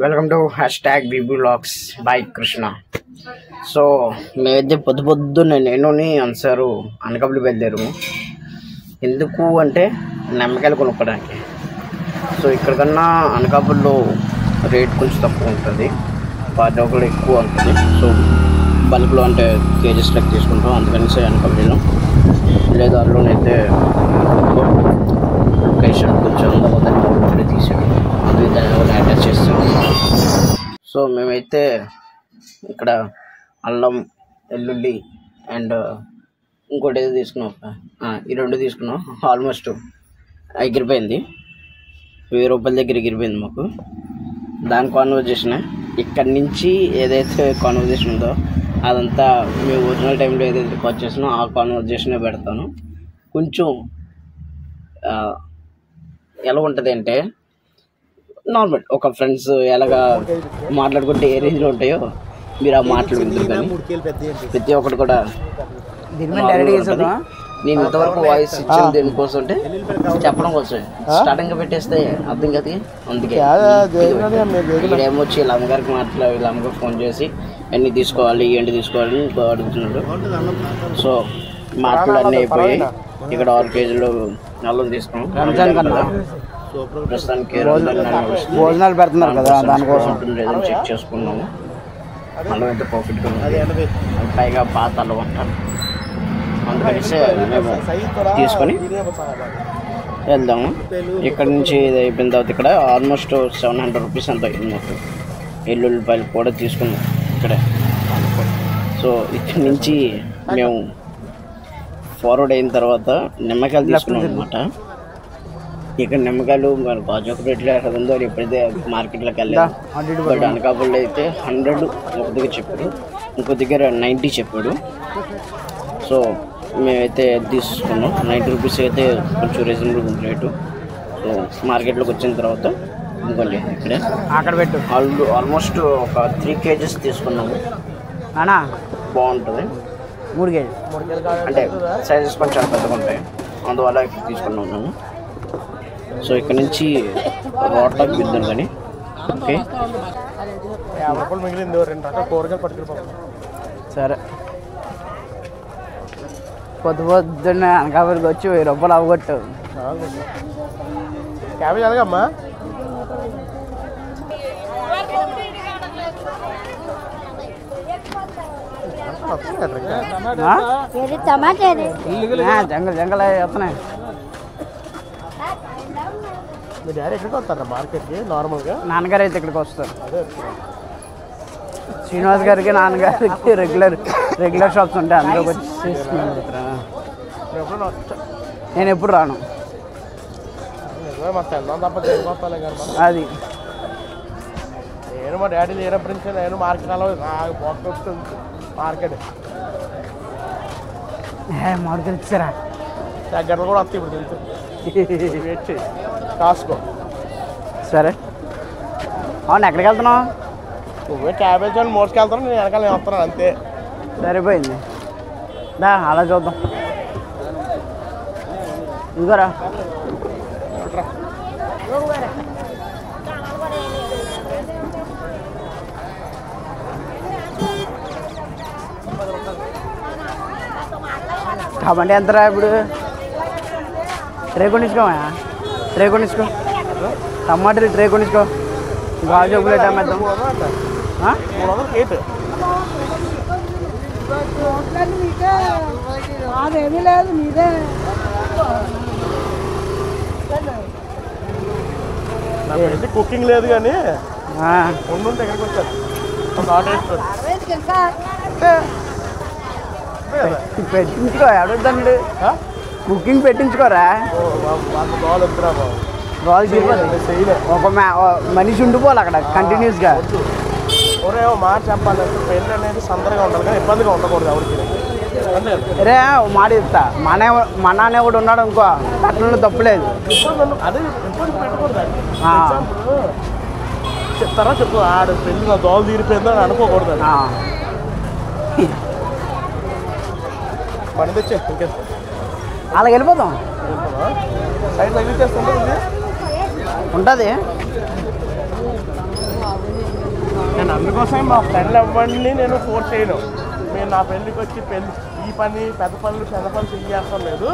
Welcome to #VBvlogs by Krishna. So మేమైతే పొద్దున్నే నేను అన్సారు అనకాపల్లి బయలుదేరు. ఎందుకు అంటే నిమ్మకాయలు కొనుక్కోవడానికి. సో ఇక్కడికన్నా అనకాపల్లిలో రేట్ కొంచెం తక్కువ ఉంటుంది, రూపాయలు ఎక్కువ ఉంటుంది. సో బల్క్లో అంటే కేజీస్ లెక్క తీసుకుంటాం, అందుకని అనకాపల్లిలో లేదా అందులోనైతే లొకేషన్ కొంచెం అందరూ తీసాడు, అది దాన్ని అటాచ్ చేస్తాం. సో మేమైతే ఇక్కడ అల్లం, వెల్లుల్లి అండ్ ఇంకోటి ఏదో తీసుకున్నాం, ఈ రెండు తీసుకున్నాం. ఆల్మోస్ట్ ఎగిరిపోయింది, 1000 రూపాయల దగ్గర ఎగిరిపోయింది మాకు. దాని కాన్వర్జేషన్ ఇక్కడి నుంచి ఏదైతే కాన్వర్జేషన్ ఉందో అదంతా మేము ఒరిజినల్ టైంలో ఏదైతే రికార్డ్ చేసినా ఆ కాన్వర్జేషనే పెడతాను. కొంచెం ఎలా ఉంటుంది అంటే నార్మల్ ఒక ఫ్రెండ్స్ ఎలాగా మాట్లాడుకుంటే ఏ రేంజ్లో ఉంటాయో మీరు ఆ మాటలు వింటారు. కానీ ప్రతి ఒక్కటి కూడా నేను ఇంతవరకు వాయిస్ ఇచ్చింది దేనికోసం అంటే చెప్పడం కోసం, స్టార్టింగ్ పెట్టేస్తే అర్థం కదా. అందుకే ఇక్కడేమొచ్చి వీళ్ళ అమ్మగారికి వీళ్ళ అమ్మగారికి ఫోన్ చేసి ఎన్ని తీసుకోవాలి ఏంటి తీసుకోవాలి అడుగుతున్నాడు. సో మాటలు అన్నీ అయిపోయి ఇక్కడ 6 కేజీలు అల్లం తీసుకున్నాం. ప్రస్తుతానికి భోజనాలు పెడుతున్నారు కదా, దానికోసం లేదని చెక్ చేసుకున్నాము. అల్లం అయితే పర్ఫెక్ట్గా ఉంది, పైగా పాత అల్లం అంటారు. అందుకని మేము తీసుకొని వెళ్దాము. ఇక్కడ నుంచి ఇది అయిపోయిన తర్వాత ఇక్కడ ఆల్మోస్ట్ 700 రూపీస్ అంత అయింది మొత్తం. ఎల్లుల్లిపాయలు కూడా తీసుకున్నాం ఇక్కడే. సో ఇక్కడ నుంచి మేము ఫార్వర్డ్ అయిన తర్వాత నిమ్మకాయలు తీసుకున్నాం అనమాట. ఇక్కడ నిమ్మకాయలు మన బాజోక రేట్లు ఎక్కడ ఉందో అది ఎప్పుడైతే మార్కెట్లోకి వెళ్ళాము. బట్ అనకాపల్లి అయితే 100 ఒక దగ్గర చెప్పాడు, ఇంకో దగ్గర 90 చెప్పాడు. సో మేమైతే తీసుకున్నాం 90 రూపీస్ అయితే కొంచెం రీజనబుల్ రేటు. సో మార్కెట్లోకి వచ్చిన తర్వాత ఇంకోండి ఇక్కడే అక్కడ పెట్టు ఆల్మోస్ట్ ఒక 3 కేజీస్ తీసుకున్నాము. బాగుంటుంది. 3 కేజీ అంటే సైజెస్ కొంచెం పెద్దగా ఉంటాయి, అందువల్ల తీసుకున్నాం మేము. సో ఇక్కడ నుంచి రోడ్లకు బిద్దాం కానీ ఓకే. సరే, పొద్దున్నే అనకాపల్లికి వచ్చి 1000 రూపాయలు అవ్వగొట్టు. క్యాబేజ్ అలాగమ్మా. జంగల్ వస్తున్నాయి. మీ డాడీ ఎక్కడికి వస్తారా మార్కెట్కి? నార్మల్గా నాన్నగారు అయితే ఇక్కడికి వస్తారు. శ్రీనివాస్ గారికి నాన్నగారికి రెగ్యులర్ షాప్స్ ఉంటాయి, అందులో వచ్చి నేను ఎప్పుడు రాను. అది నేను మా డాడీ లేనప్పటి నుంచి నేను మార్కెట్ అలా వస్తుంది. మార్కెట్ మామిడికాయలు ఇచ్చారా? గంటలు కూడా వస్తాయి ఇప్పుడు తెలుసు. వెయిట్ చేయి కాసుకో. సరే, అవును ఎక్కడికి వెళ్తున్నావు? నువ్వే క్యాబేజ్ అని మోసుకెళ్తాను, నేను వెనకాల నేను వస్తున్నాను అంతే. సరిపోయింది, దా అలా చూద్దాం. ఇదిగోరా కాబట్టి ఎంతరా ఇప్పుడు? ట్రే కొనిసుకోమా, ట్రే కొనిసుకో. టమాటా ట్రే కొనిసుకో. గాజు ప్లేట్ అమ్మేద్దాం. 300 కేట్ అదేమీ లేదు, మీదే. నాకు కుకింగ్ లేదు కానీ ఉండుంటే ఎక్కడికి వచ్చారు పెట్టించుకో. ఎవడొద్దండి కుకింగ్ పెట్టించుకోరా. ఒక మనిషి ఉండిపోవాలి అక్కడ కంటిన్యూస్గా. ఒరే మాట చెప్పాలంటే పెళ్ళి అనేది సందడిగా ఉండాలి కానీ ఇబ్బందిగా ఉండకూడదు ఎవరికి. రే మాట చెప్తా, మన అనే కూడా ఉన్నాడు ఇంకో పట్టణంలో తప్పులేదు. అదే ఇబ్బంది పెట్టకూడదు. చెప్తారా చెప్పు, ఆడ పెళ్ళి నా దోలు తీరిపోయిందో అని అనుకోకూడదు. పని తెచ్చే ఇంకే అలాగ వెళ్ళిపోతాం. సైడ్ తగిలిచ్చేస్తుంటే ఉంటుంది. అందుకోసం మా ఫ్రెండ్లు ఎవరిని నేను ఫోర్స్ చేయను. మీరు నా పెళ్ళికి వచ్చి ఈ పని పెద్ద పనులు చిన్న పనులు చేస్తాం లేదు,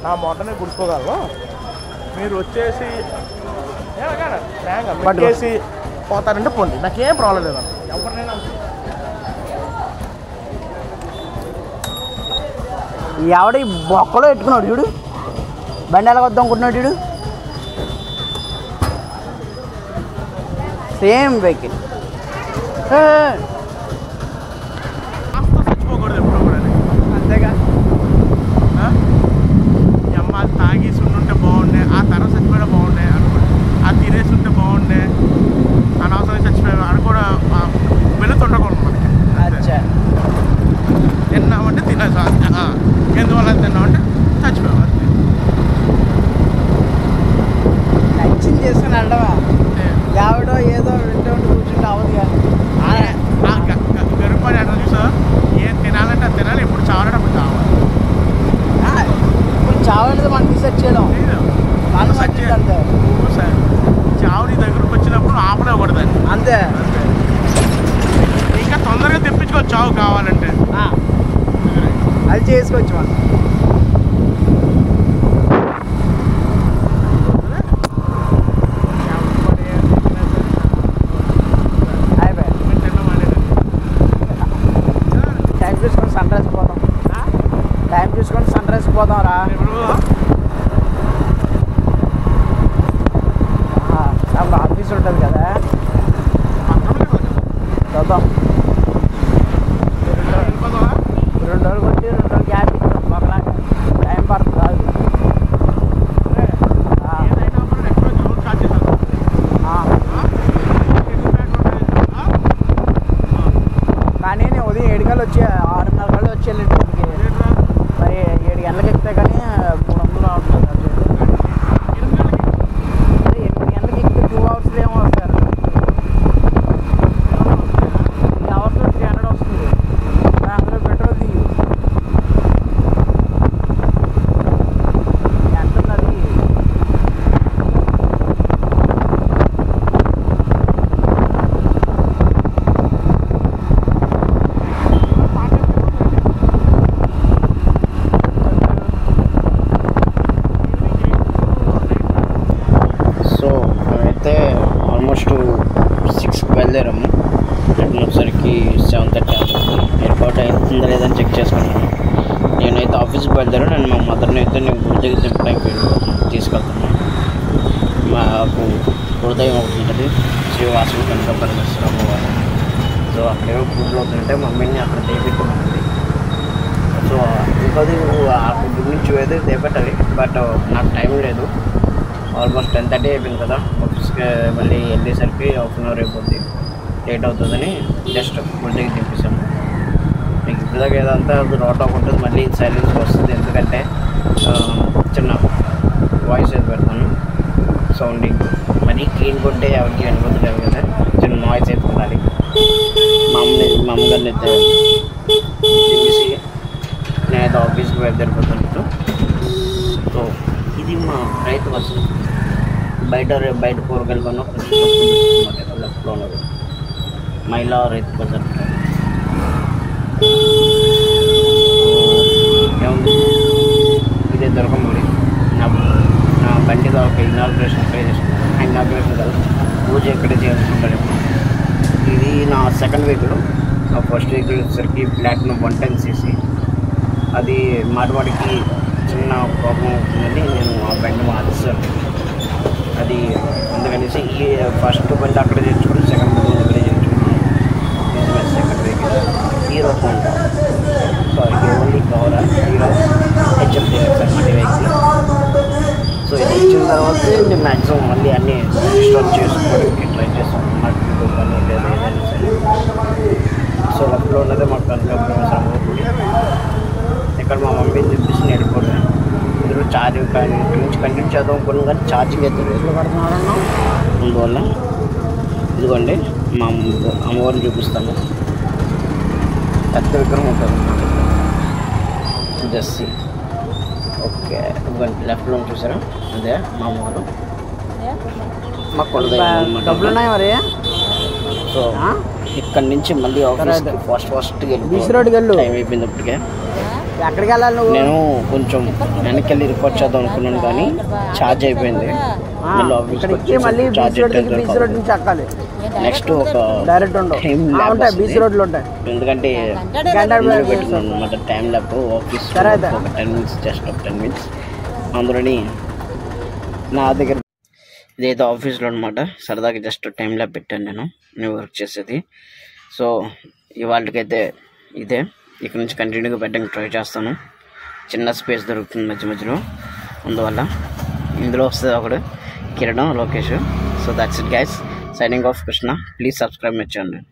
నా మొట్టనే గుర్తుకోగలను. మీరు వచ్చేసి పట్టేసి పోతారంటే పోండి, నాకేం ప్రాబ్లం లేదు. ఎవరినైనా ఎవడ ఈ బొక్కలో పెట్టుకున్నాడు చూడు, బండి ఎలా వద్దాం అనుకుంటున్నాడు చూడు, సేమ్ వెహికల్. చచ్చిపోకూడదు ఎప్పుడు కూడా, అంతేగా. అమ్మ తాగేసి ఉంటే బాగుండే, ఆ తర్వాత చచ్చిపోయినా బాగుండే అనుకోండి, అది తినేసి ఉంటే బాగుండే, అనవసరంగా చచ్చిపోయాను అని కూడా వెళుతుండకూడదు మనకి. తిన్నామంటే తినేసా, ఎందువల్ల తిన్నామంటే చచ్చిపోయాం. అంతే, నచ్చింది చేసుకుని వెళ్ళవా, ఎవడో ఏదో వింటూ కూర్చుంటే అవ్వదు. కానీ గరుపని అట్లా చూసా, ఏం తినాలంటే అది తినాలి, ఇప్పుడు చావాలంటే అప్పుడు చావాలి. ఇప్పుడు చావనేది మనం డిసైడ్ చేయడం, మనం వచ్చింది అంతే. చావు నీ దగ్గరకు వచ్చినప్పుడు ఆపలేకూడదని అంతే. ఇంకా తొందరగా తెప్పించుకోవచ్చు చావు కావాలంటే, అది చేసుకోవచ్చు మనం. టైం చూసుకొని సన్ రైజ్ పోదాం, టైం చూసుకొని సన్ రైజ్ పోదాం రా. అప్పుడు ఆఫీస్ ఉంటుంది కదా, చూద్దాం. 2 రోజులు కొట్టి 2 రోజులు గ్యాప్ ఇచ్చాం, ఒకలాగా టైం పడుతుంది కాదు. కానీ నేను ఉదయం 7 గంటలు వచ్చి 6:30 గంటలు వచ్చి వెళ్ళండి ఇంటికి. మరి 7 గంటలకు ఎక్కితే కానీ 300 అవుతుంది. 8 గంటలకు ఎక్కితే 2 అవర్స్ ఏమో వస్తారు, 3 అవర్స్లో 300 వస్తుంది. అందులో పెట్రోల్ దిగు ఎంతున్నది. సో మేమైతే ఆల్మోస్ట్ 6కి బయలుదేరాము. వచ్చేసరికి 7:30 ఎయిర్పోర్ట్ అవుతుందా లేదని చెక్ చేసుకున్నాను. నేనైతే ఆఫీస్కి బయలుదేరాను. నేను మా మదర్ని అయితే నేను గుడి దగ్గర దింపడానికి తీసుకెళ్తున్నాను. మాకు హృదయం అవుతుంటుంది, శ్రీ వాసవి కనక పరమేశ్వర అమ్మవారు. సో అక్కడేమో గుడిలో అవుతుంటే మమ్మీని అక్కడ దేపెట్టుకుంటుంది. సో ఇంకోది ఆ గుడి నుంచి ఏదో దేపెట్టాలి, బట్ నాకు టైం లేదు. ఆల్మోస్ట్ 10:30 అయిపోయింది కదా, ఆఫీస్కి మళ్ళీ వెళ్ళేసరికి 1 అవర్ అయిపోద్ది, లేట్ అవుతుందని జస్ట్ గుడి దగ్గర దింపేసాము. మీకు ఇప్పటిదాకా ఏదంతా రోట్ ఆఫ్ ఉంటుంది, మళ్ళీ సైలెన్స్ వస్తుంది. ఎందుకంటే చిన్న వాయిస్ అయితే పెడతాను, సౌండింగ్ మరీ క్లీన్ కొట్టే ఎవరికి అనుకోవట్లేదు కదా, చిన్న నాయిస్ అయితే ఉండాలి. మా అమ్మగారిని అయితే దింపేసి నేనైతే ఆఫీస్కి బయలుదేరిపోతున్నాను. సో ఇది మా రైతు బస్సు. బయట కూరగాయలు కొన్న లెఫ్ట్లో ఉన్నది మహిళా రైతు బజార్. ఏముంది, ఇదే దొరకముడి. నా బండి ఒక ఇనాగ్రేషన్ ట్రై చేసుకున్నాను. ఇనాగ్రేషన్ కదా, పూజ ఎక్కడే చేసుకుంటాను. ఇది నా సెకండ్ వెహికల్. నా ఫస్ట్ వెహికల్ వచ్చేసరికి ప్లాటినం 110cc. అది మాటికి చిన్న ప్రాబ్లం అవుతుందని నేను ఆ బండి మార్చాను. అది అందుకనేసి ఈ ఫస్ట్ బండి అక్కడ చేర్చుకుని సెకండ్ బండి ఇక్కడే చేర్చుకున్నాను. Second vehicle Hero Honda, sorry only కవరా, హీరో హెచ్ఎఫ్ అనమాట వెహికల్. సో ఇది ఇచ్చిన తర్వాత నేను మ్యాక్సిమం మళ్ళీ అన్నీ ఇన్స్టాల్ చేసుకోవడానికి ట్రై చేస్తాను. మట్టి కానీ లేదా ఏదైనా సరే. సో లెఫ్ట్లో ఉన్నదే మాకు కనక గుడి. ఇక్కడ మా మమ్మీని చెప్పేసి నేను వెళ్ళిపోతాను. ఇందులో ఛార్జింగ్ కానీ ఇంటి నుంచి కంటిన్యూ చేద్దాం అనుకున్నాం, కానీ ఛార్జింగ్ అయితే రేట్లు కడుతున్నారన్నా. అందువల్ల ఇదిగోండి మా అమ్మవారిని చూపిస్తాను. పెద్ద విగ్రహం ఉంటుంది జస్సి. ఓకే, ఇదిగోండి లెఫ్ట్లో చూసారా, అదే మా అమ్మవారు. మా కొడుకు డబ్బులు ఉన్నాయి మరి. సో ఇక్కడ నుంచి మళ్ళీ ఆఫీస్కి ఫాస్ట్గా బీచ్ రోడ్కి వెళ్ళు. టైం అయిపోయింది ఇప్పటికే. ఎక్కడికి వెళ్ళాలి నువ్వు? నేను కొంచెం వెనక్కి వెళ్ళి రికార్డ్ చేద్దాం అనుకున్నాను కానీ ఛార్జ్ అయిపోయింది. మళ్ళీ ఆఫీస్కి ఇక్కడికి మళ్ళీ బీచ్ రోడ్ నుంచి ఎక్కాలి. నెక్స్ట్ ఒక డైరెక్ట్ ఉండవు, ఉంటాయి బీచ్ రోడ్లు ఉంటాయి. ఎందుకంటే పెట్టుకున్నాను అనమాట టైం ల్యాప్ ఆఫీస్ ఒక 10 minutes, జస్ట్ ఒక 10 minutes. అందులోని నా దగ్గర ఇదైతే ఆఫీస్లో అనమాట. సరదాగా జస్ట్ టైం ల్యాప్ పెట్టాను నేను వర్క్ చేసేది. సో ఇవాళకైతే ఇదే, ఇక్కడ నుంచి కంటిన్యూగా పెట్టడానికి ట్రై చేస్తాను. చిన్న స్పేస్ దొరుకుతుంది మధ్య మధ్యలో, అందువల్ల ఇందులో వస్తుంది ఒకడు కిరణం Lokesh. So that's it guys, signing off Krishna. Please subscribe my channel.